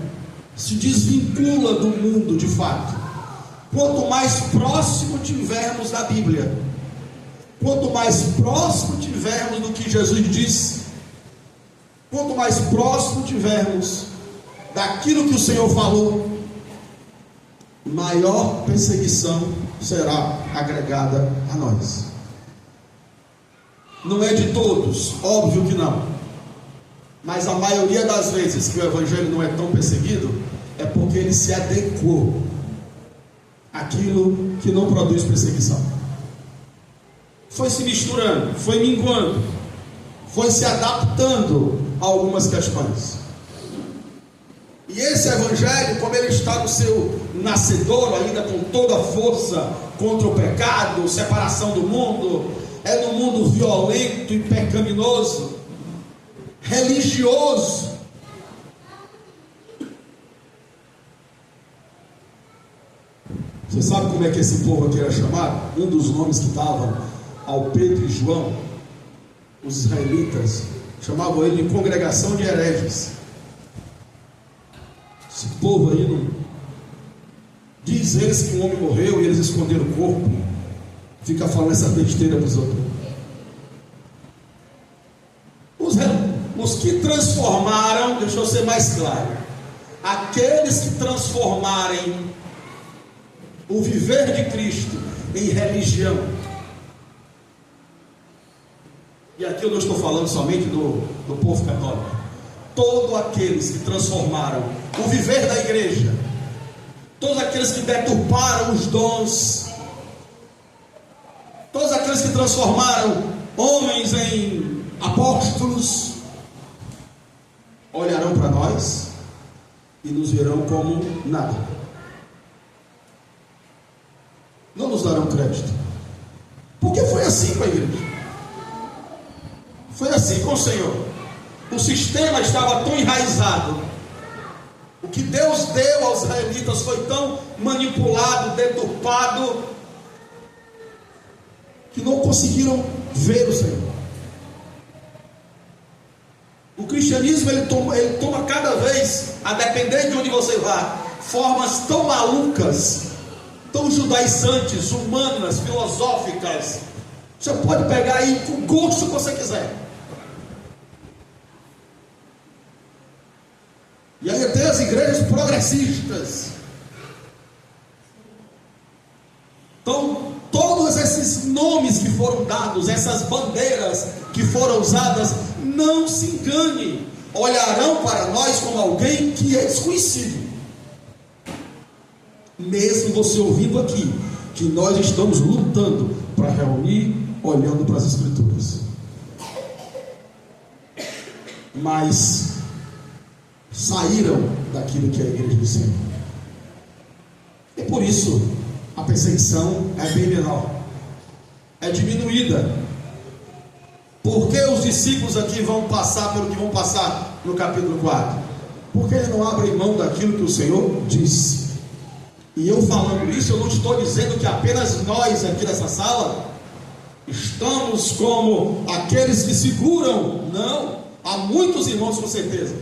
se desvincula do mundo de fato, quanto mais próximo tivermos da Bíblia, quanto mais próximo tivermos do que Jesus disse, quanto mais próximo tivermos daquilo que o Senhor falou, maior perseguição será agregada a nós. Não é de todos, óbvio que não, mas a maioria das vezes que o Evangelho não é tão perseguido, é porque ele se adequou àquilo que não produz perseguição. Foi se misturando, foi minguando, foi se adaptando a algumas questões. E esse Evangelho, como ele está no seu nascedouro, ainda com toda a força contra o pecado, separação do mundo, é no mundo violento e pecaminoso, religioso. Você sabe como é que esse povo aqui era chamado? Um dos nomes que davam ao Pedro e João, os israelitas, chamavam ele de congregação de hereges. Esse povo aí não diz eles que um homem morreu e eles esconderam o corpo, fica falando essa besteira dos outros. Os que transformaram, deixa eu ser mais claro, aqueles que transformarem o viver de Cristo em religião, e aqui eu não estou falando somente do povo católico, todos aqueles que transformaram o viver da igreja, todos aqueles que deturparam os dons, todos aqueles que transformaram homens em apóstolos, olharão para nós e nos verão como nada. Não nos darão crédito. Porque foi assim com a igreja. Foi assim com o Senhor. O sistema estava tão enraizado. O que Deus deu aos israelitas foi tão manipulado, deturpado, que não conseguiram ver o Senhor. O cristianismo ele toma cada vez, a depender de onde você vá, formas tão malucas, tão judaizantes, humanas, filosóficas. Você pode pegar aí com o gosto que você quiser. E aí tem as igrejas progressistas. Então, todos esses nomes que foram dados, essas bandeiras que foram usadas, não se engane, olharão para nós como alguém que é desconhecido. Mesmo você ouvindo aqui, que nós estamos lutando para reunir, olhando para as Escrituras. Mas saíram daquilo que é a igreja do Senhor. E por isso a perseguição é bem menor, é diminuída. Porque os discípulos aqui vão passar pelo que vão passar no capítulo 4? Porque eles não abrem mão daquilo que o Senhor disse. E eu falando isso, eu não estou dizendo que apenas nós aqui nessa sala estamos como aqueles que seguram. Não, há muitos irmãos com certeza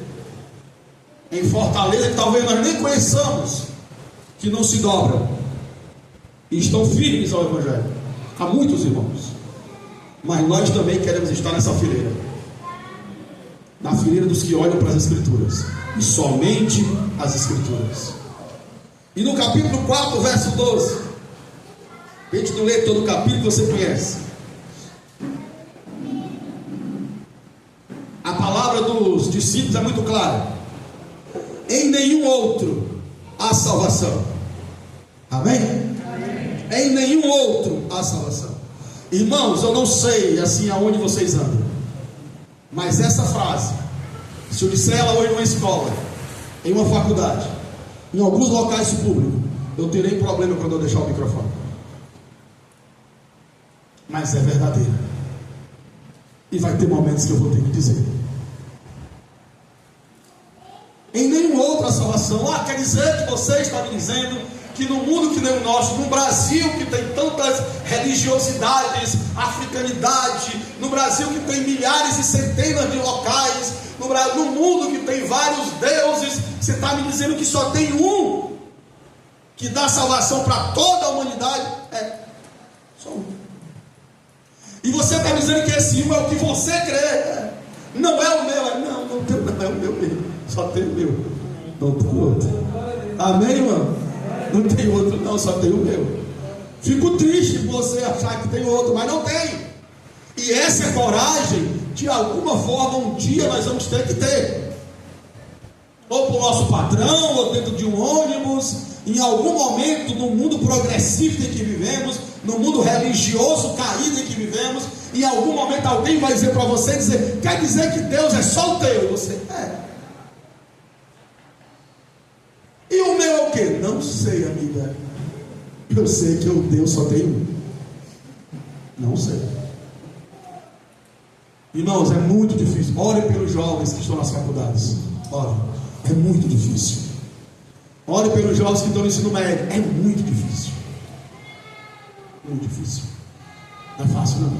em Fortaleza que talvez nós nem conheçamos, que não se dobram e estão firmes ao Evangelho. Há muitos irmãos, mas nós também queremos estar nessa fileira, na fileira dos que olham para as Escrituras, e somente as Escrituras. E no capítulo 4, verso 12, a gente não lê todo o capítulo, você conhece. A palavra dos discípulos é muito clara: em nenhum outro há salvação. Amém? Amém. Em nenhum outro há salvação. Irmãos, eu não sei assim aonde vocês andam, mas essa frase, se eu disser ela hoje numa escola, em uma faculdade, em alguns locais públicos, eu terei problema quando eu deixar o microfone. Mas é verdadeira. E vai ter momentos que eu vou ter que dizer. Em nenhum outro a salvação. Quer dizer que você está me dizendo que no mundo que nem o nosso, no Brasil que tem tantas religiosidades, africanidade, no Brasil que tem milhares e centenas de locais, no mundo que tem vários deuses, você está me dizendo que só tem um que dá salvação para toda a humanidade? Só um. E você está me dizendo que esse um é o que você crê? Não é o meu? Não é o meu mesmo. Só tem o meu, não tem outro. Amém, irmão? Não tem outro não, só tem o meu. Fico triste por você achar que tem outro, mas não tem. E essa coragem, de alguma forma, um dia nós vamos ter que ter. Ou para o nosso patrão, ou dentro de um ônibus, em algum momento, no mundo progressista em que vivemos, no mundo religioso caído em que vivemos, em algum momento alguém vai dizer para você, quer dizer que Deus é só o teu? Você E o meu é o quê? Não sei, amiga. Eu sei que o Deus só tem um. Não sei. Irmãos, é muito difícil. Ore pelos jovens que estão nas faculdades. Ore. É muito difícil. Ore pelos jovens que estão no ensino médio. É muito difícil. Muito difícil. Não é fácil não.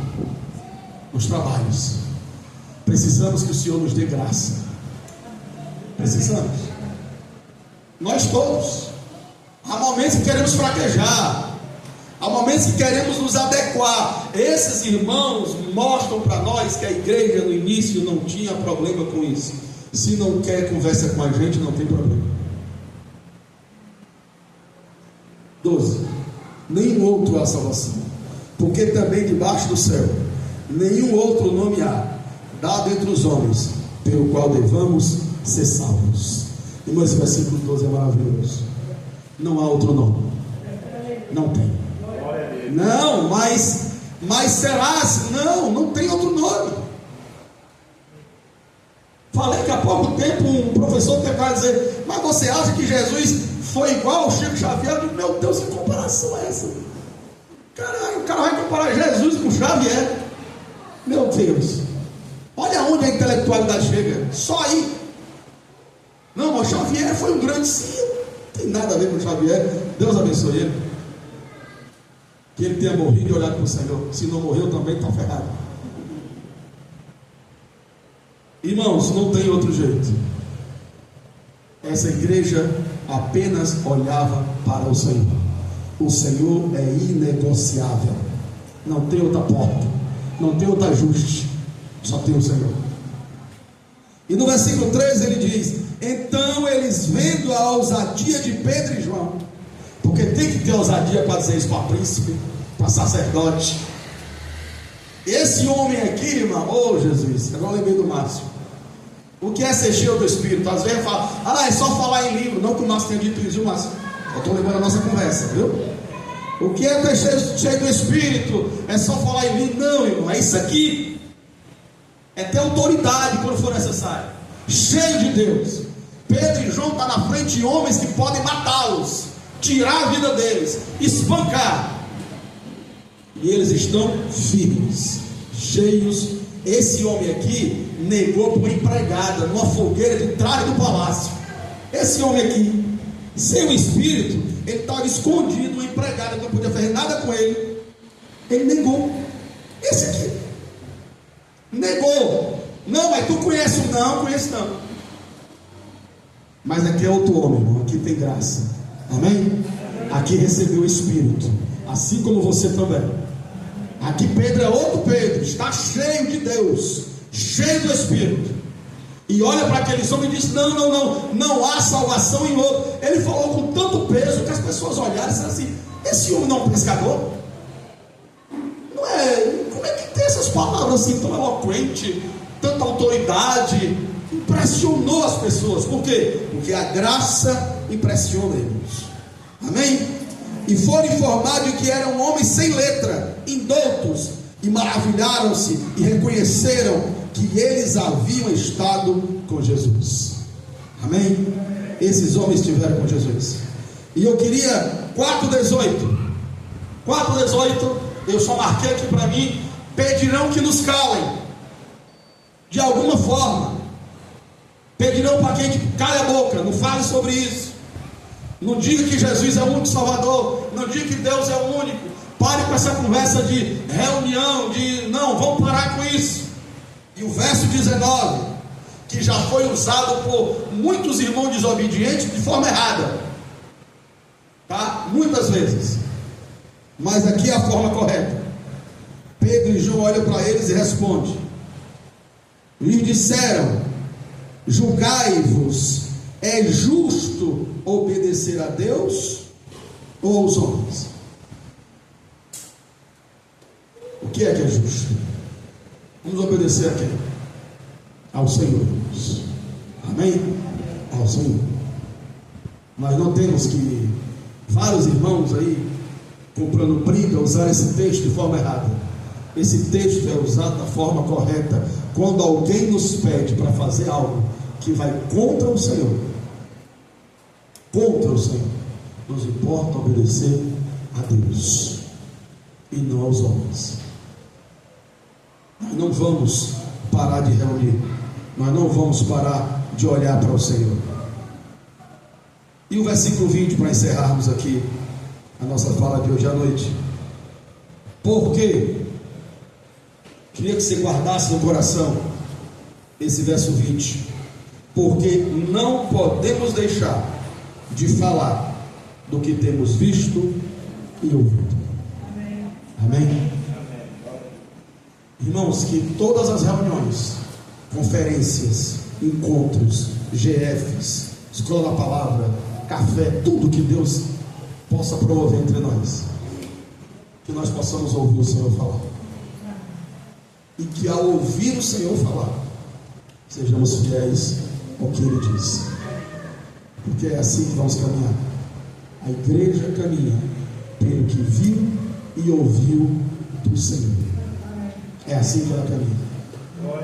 Nos trabalhos. Precisamos que o Senhor nos dê graça. Precisamos. Nós todos. Há momentos que queremos fraquejar. Há momentos que queremos nos adequar. Esses irmãos mostram para nós que a igreja no início não tinha problema com isso. Se não quer conversa com a gente, não tem problema. 12. Nenhum outro há salvação, porque também debaixo do céu nenhum outro nome há, dado entre os homens, pelo qual devamos ser salvos. Irmão, esse versículo 12 é maravilhoso. Não há outro nome. Não tem. Não, mas será? Não tem outro nome. Falei que após pouco tempo um professor tentava dizer: mas você acha que Jesus foi igual ao Chico Xavier? Eu digo: meu Deus, que comparação é essa? Caralho, o cara vai comparar Jesus com Xavier. Meu Deus, olha onde a intelectualidade chega, só aí. Não, mas Xavier foi um grande sim, não tem nada a ver com Xavier. Deus abençoe ele, que ele tenha morrido e olhado para o Senhor. Se não morreu também está ferrado. Irmãos, não tem outro jeito. Essa igreja apenas olhava para o Senhor. O Senhor é inegociável. Não tem outra porta, não tem outro ajuste, só tem o Senhor. E no versículo 13 ele diz: então eles, vendo a ousadia de Pedro e João, porque tem que ter ousadia para dizer isso para príncipe, para sacerdote. Esse homem aqui, irmão, oh Jesus, agora lembrei do Márcio. O que é ser cheio do Espírito? Às vezes fala: é só falar em livro. Não que o Márcio tenha dito isso, viu, Márcio? Eu estou lembrando a nossa conversa, viu? O que é ter cheio do Espírito? É só falar em livro? Não, irmão, é isso aqui. É ter autoridade quando for necessário. Cheio de Deus. Pedro e João estão na frente de homens que podem matá-los, tirar a vida deles, espancar. E eles estão firmes, cheios. Esse homem aqui negou para uma empregada numa fogueira de trás do palácio. Esse homem aqui, sem o Espírito, ele estava escondido, uma empregada que não podia fazer nada com ele. Ele negou. Esse aqui negou. Não, mas tu conhece? Não, conheço não. Mas aqui é outro homem, irmão. Aqui tem graça. Amém? Aqui recebeu o Espírito, assim como você também. Aqui Pedro é outro Pedro, está cheio de Deus, cheio do Espírito. E olha para aqueles homens e diz: não há salvação em outro. Ele falou com tanto peso que as pessoas olharam e disseram assim: esse homem não é um pescador? Não é? Como é que tem essas palavras assim tão eloquentes, tanta autoridade? Impressionou as pessoas. Por quê? Porque a graça impressiona, irmãos. Amém? E foram informados de que era um homem sem letra, indoutos, e maravilharam-se e reconheceram que eles haviam estado com Jesus. Amém? Esses homens estiveram com Jesus. E eu queria 4:18. 4:18, eu só marquei aqui para mim: pedirão que nos calem, de alguma forma. Pedirão para que a gente cale a boca, não fale sobre isso. Não diga que Jesus é o único Salvador. Não diga que Deus é o único. Pare com essa conversa de reunião, não, vamos parar com isso. E o verso 19, que já foi usado por muitos irmãos desobedientes de forma errada, tá? Muitas vezes. Mas aqui é a forma correta. Pedro e João olham para eles e respondem: lhes disseram: julgai-vos, é justo obedecer a Deus ou aos homens? O que é justo? Vamos obedecer a quem? Ao Senhor. Amém? Ao Senhor. Nós não temos que vários irmãos aí comprando briga usar esse texto de forma errada. Esse texto é usado da forma correta quando alguém nos pede para fazer algo que vai contra o Senhor. Contra o Senhor. Nos importa obedecer a Deus e não aos homens. Nós não vamos parar de reunir. Nós não vamos parar de olhar para o Senhor. E o versículo 20, para encerrarmos aqui a nossa fala de hoje à noite. Por quê? Queria que você guardasse no coração esse verso 20. Porque não podemos deixar de falar do que temos visto e ouvido. Amém? Irmãos, que todas as reuniões, conferências, encontros, GFs, escola da palavra, café, tudo que Deus possa promover entre nós, que nós possamos ouvir o Senhor falar, e que ao ouvir o Senhor falar, sejamos fiéis ao que Ele diz, porque é assim que vamos caminhar. A igreja caminha pelo que viu e ouviu do Senhor. É assim que ela caminha.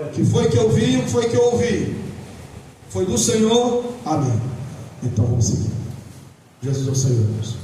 O que foi que eu vi? O que foi que eu ouvi? Foi do Senhor, amém. Então vamos seguir. Jesus é o Senhor, irmãos.